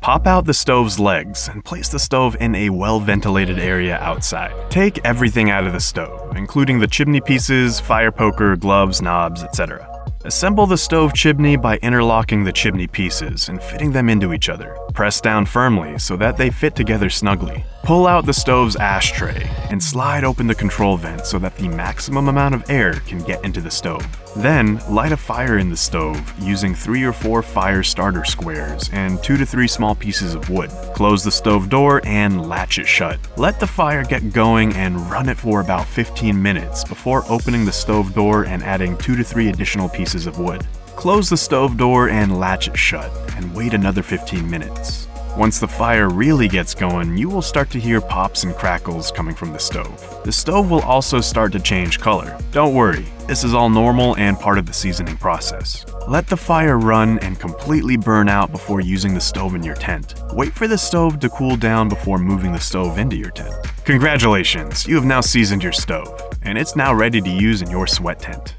Pop out the stove's legs and place the stove in a well-ventilated area outside. Take everything out of the stove, including the chimney pieces, fire poker, gloves, knobs, etc. Assemble the stove chimney by interlocking the chimney pieces and fitting them into each other. Press down firmly so that they fit together snugly. Pull out the stove's ashtray and slide open the control vent so that the maximum amount of air can get into the stove. Then, light a fire in the stove using 3 or 4 fire starter squares and 2 to 3 small pieces of wood. Close the stove door and latch it shut. Let the fire get going and run it for about 15 minutes before opening the stove door and adding 2 to 3 additional pieces of wood. Close the stove door and latch it shut and wait another 15 minutes. Once the fire really gets going, you will start to hear pops and crackles coming from the stove. The stove will also start to change color. Don't worry, this is all normal and part of the seasoning process. Let the fire run and completely burn out before using the stove in your tent. Wait for the stove to cool down before moving the stove into your tent. Congratulations, you have now seasoned your stove, and it's now ready to use in your sweat tent.